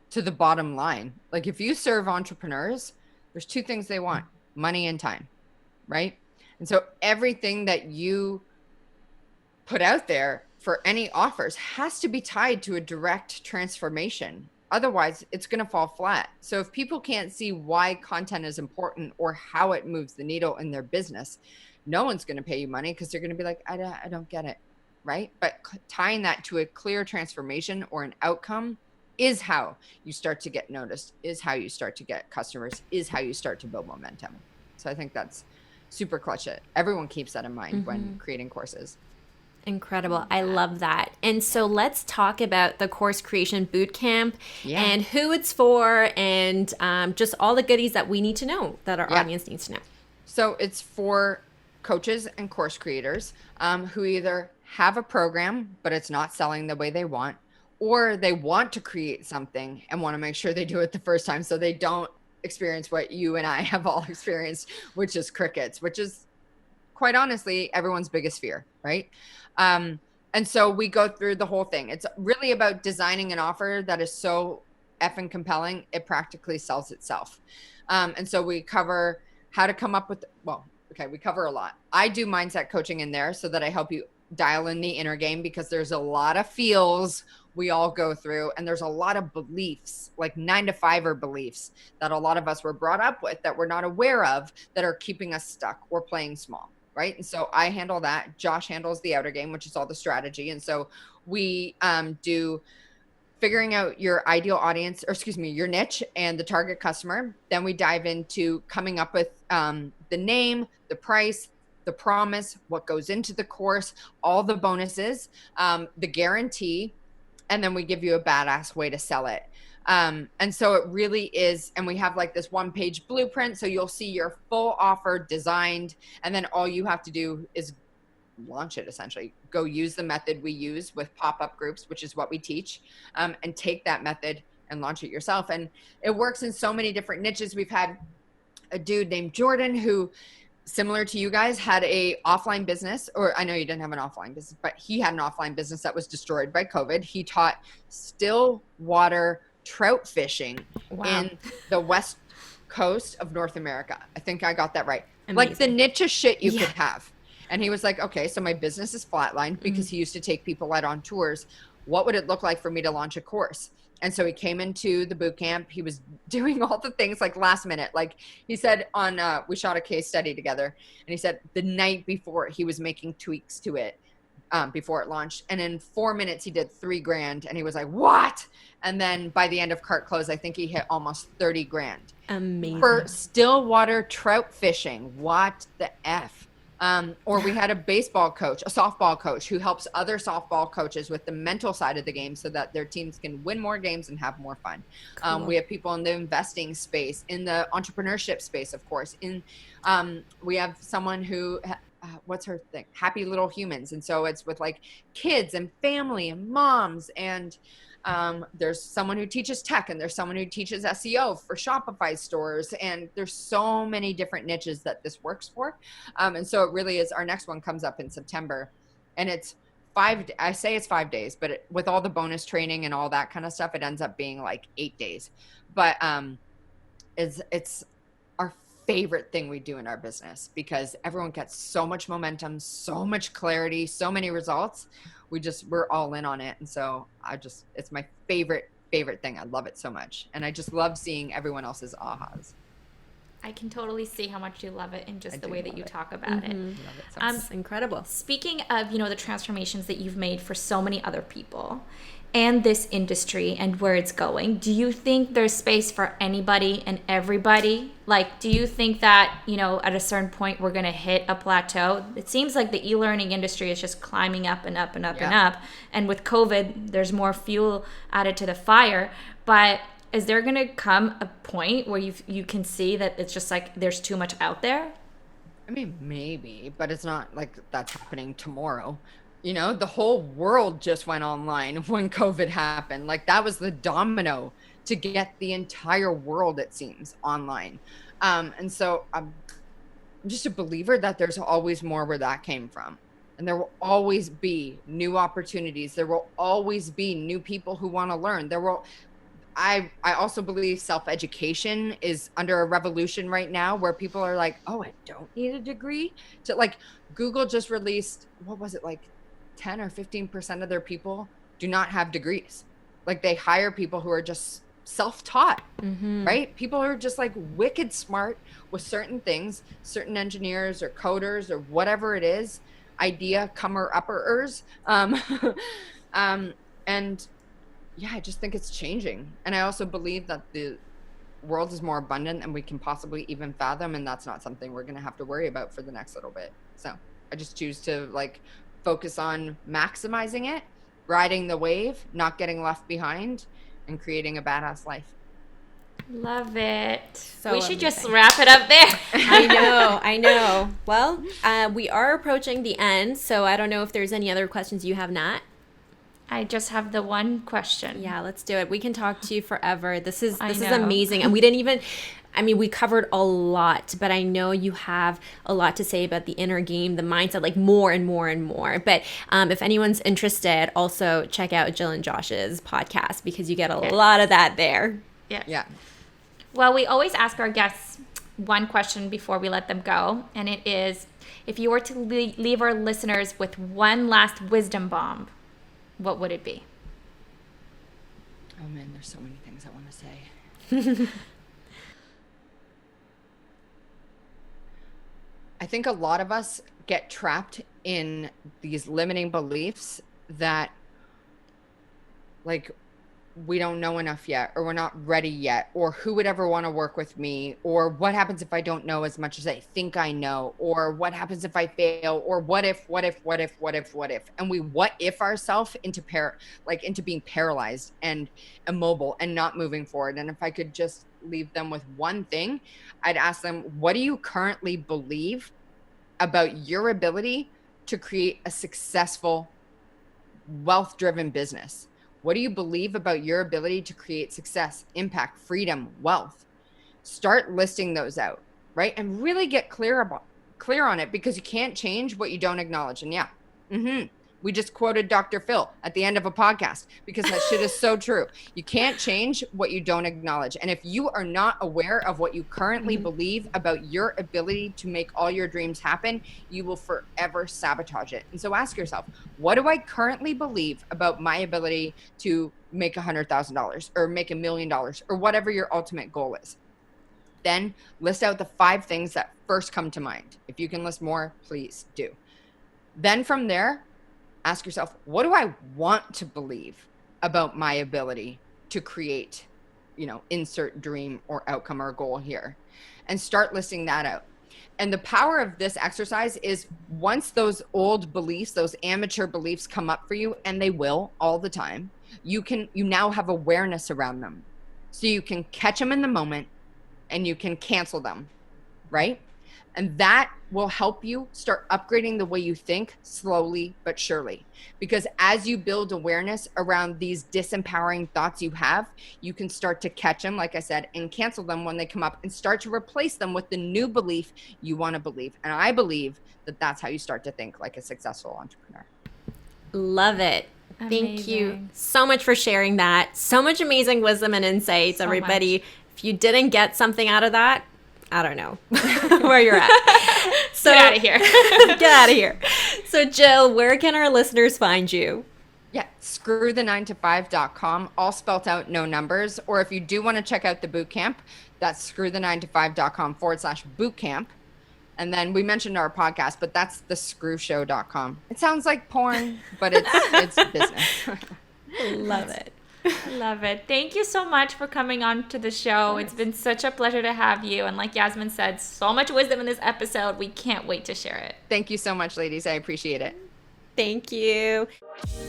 S1: to the bottom line. Like, if you serve entrepreneurs, there's two things they want: money and time, right? And so everything that you put out there for any offers has to be tied to a direct transformation. Otherwise, it's going to fall flat. So if people can't see why content is important or how it moves the needle in their business, no one's going to pay you money, because they're going to be like, I don't get it, right? But tying that to a clear transformation or an outcome is how you start to get noticed, is how you start to get customers, is how you start to build momentum. So I think that's super clutch. Everyone keeps that in mind when creating courses.
S2: Incredible. I love that. And so let's talk about the Course Creation Bootcamp and who it's for, and just all the goodies that we need to know, that our audience needs to know.
S1: So it's for coaches and course creators who either have a program, but it's not selling the way they want, or they want to create something and want to make sure they do it the first time so they don't experience what you and I have all experienced, which is crickets, which is quite honestly everyone's biggest fear, right? And so we go through the whole thing. It's really about designing an offer that is so effing compelling, it practically sells itself. And so we cover how to come up with, we cover a lot. I do mindset coaching in there so that I help you dial in the inner game, because there's a lot of feels we all go through, and there's a lot of beliefs, like 9-to-5er beliefs that a lot of us were brought up with that we're not aware of, that are keeping us stuck or playing small, right? And so I handle that. Josh handles the outer game, which is all the strategy. And so we do figuring out your ideal audience, or your niche and the target customer. Then we dive into coming up with the name, the price, the promise, what goes into the course, all the bonuses, the guarantee, and then we give you a badass way to sell it. And so it really is, and we have like this 1-page blueprint, so you'll see your full offer designed, and then all you have to do is launch it, essentially. Go use the method we use with pop-up groups, which is what we teach, and take that method and launch it yourself. And it works in so many different niches. We've had a dude named Jordan who, similar to you guys, had a offline business, or I know you didn't have an offline business, but he had an offline business that was destroyed by COVID. He taught still water trout fishing in the west coast of North America. I think I got that right. Amazing. Like the niche of shit you could have. And he was like, okay, so my business is flatlined, because he used to take people out on tours. What would it look like for me to launch a course? And so he came into the boot camp. He was doing all the things like last minute. Like he said we shot a case study together, and he said the night before he was making tweaks to it before it launched. And in 4 minutes he did $3,000, and he was like, what? And then by the end of cart close, I think he hit almost 30 grand.
S2: Amazing.
S1: For still water trout fishing. What the F? Or we had a baseball coach, a softball coach who helps other softball coaches with the mental side of the game so that their teams can win more games and have more fun.
S2: Cool.
S1: We have people in the investing space, in the entrepreneurship space, of course. We have someone who, what's her thing? Happy Little Humans. And so it's with like kids and family and moms, and there's someone who teaches tech, and there's someone who teaches SEO for Shopify stores. And there's so many different niches that this works for. And so it really is. Our next one comes up in September, and it's I say it's 5 days, but with all the bonus training and all that kind of stuff, it ends up being like 8 days. But it's our favorite thing we do in our business because everyone gets so much momentum, so much clarity, so many results. We're all in on it. And so it's my favorite thing. I love it so much. And I just love seeing everyone else's ahas.
S3: I can totally see how much you love it in just the way that you talk about it.
S2: Love it. Sounds incredible.
S3: Speaking of, the transformations that you've made for so many other people and this industry and where it's going, do you think there's space for anybody and everybody? Like, do you think that, at a certain point we're going to hit a plateau? It seems like the e-learning industry is just climbing up and up and up and up. And with COVID, there's more fuel added to the fire. But is there going to come a point where you can see that it's just like there's too much out there?
S1: I mean, maybe, but it's not like that's happening tomorrow. The whole world just went online when COVID happened. Like that was the domino to get the entire world, it seems, online. And so I'm just a believer that there's always more where that came from. And there will always be new opportunities. There will always be new people who want to learn. I also believe self-education is under a revolution right now where people are like, oh, I don't need a degree. To like Google just released, what was it, like 10 or 15% of their people do not have degrees. Like they hire people who are just self-taught, right? People who are just like wicked smart with certain things, certain engineers or coders or whatever it is, idea comer-upperers. And yeah, I just think it's changing. And I also believe that the world is more abundant than we can possibly even fathom. And that's not something we're going to have to worry about for the next little bit. So I just choose to like focus on maximizing it, riding the wave, not getting left behind, and creating a badass life.
S3: Love it.
S2: So
S3: we should
S2: amazing.
S3: just wrap it up there.
S2: I know. Well, we are approaching the end. So I don't know if there's any other questions you have, Nat.
S3: I just have the one question.
S2: Yeah, let's do it. We can talk to you forever. This is
S3: I
S2: amazing. And we didn't even, we covered a lot, but I know you have a lot to say about the inner game, the mindset, like more and more and more. But if anyone's interested, also check out Jill and Josh's podcast because you get a lot of that there.
S3: Yeah. Well, we always ask our guests one question before we let them go. And it is, if you were to leave our listeners with one last wisdom bomb, what would it be?
S1: Oh man, there's so many things I want to say. I think a lot of us get trapped in these limiting beliefs that like we don't know enough yet, or we're not ready yet, or who would ever want to work with me, or what happens if I don't know as much as I think I know, or what happens if I fail, or what if, and we what if ourselves into being paralyzed and immobile and not moving forward. And if I could just leave them with one thing, I'd ask them, what do you currently believe about your ability to create a successful, wealth-driven business? What do you believe about your ability to create success, impact, freedom, wealth? Start listing those out, right? And really get clear on it, because you can't change what you don't acknowledge. And we just quoted Dr. Phil at the end of a podcast, because that shit is so true. You can't change what you don't acknowledge. And if you are not aware of what you currently believe about your ability to make all your dreams happen, you will forever sabotage it. And so ask yourself, what do I currently believe about my ability to make $100,000 or make $1 million or whatever your ultimate goal is? Then list out the 5 things that first come to mind. If you can list more, please do. Then from there, ask yourself, what do I want to believe about my ability to create, insert dream or outcome or goal here, and start listing that out. And the power of this exercise is once those old beliefs, those amateur beliefs come up for you, and they will all the time, you now have awareness around them. So you can catch them in the moment and you can cancel them, right? And that will help you start upgrading the way you think slowly but surely. Because as you build awareness around these disempowering thoughts you have, you can start to catch them, like I said, and cancel them when they come up and start to replace them with the new belief you want to believe. And I believe that that's how you start to think like a successful entrepreneur.
S2: Love it.
S3: Amazing.
S2: Thank you so much for sharing that. So much amazing wisdom and insights, everybody. If you didn't get something out of that, I don't know where you're at. So
S3: get out of here.
S2: Get out of here. So Jill, where can our listeners find you?
S1: Yeah, screwthe9to5.com, all spelt out, no numbers. Or if you do want to check out the bootcamp, that's screwthe9to5.com/bootcamp. And then we mentioned our podcast, but that's thescrewshow.com. It sounds like porn, but it's business.
S2: Love it.
S3: Love it. Thank you so much for coming on to the show. It's been such a pleasure to have you. And like Yasmin said, so much wisdom in this episode. We can't wait to share it.
S1: Thank you so much, ladies. I appreciate it.
S2: Thank you.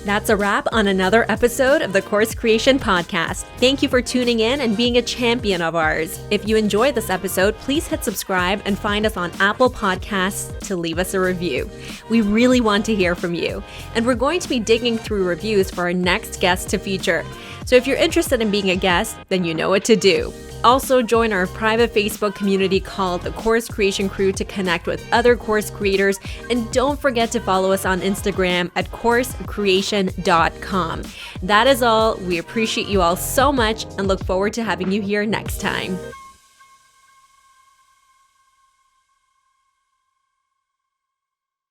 S2: That's a wrap on another episode of the Course Creation Podcast. Thank you for tuning in and being a champion of ours. If you enjoyed this episode, please hit subscribe and find us on Apple Podcasts to leave us a review. We really want to hear from you. And we're going to be digging through reviews for our next guest to feature. So if you're interested in being a guest, then you know what to do. Also, join our private Facebook community called the Course Creation Crew to connect with other course creators. And don't forget to follow us on Instagram at coursecreation.com. That is all. We appreciate you all so much and look forward to having you here next time.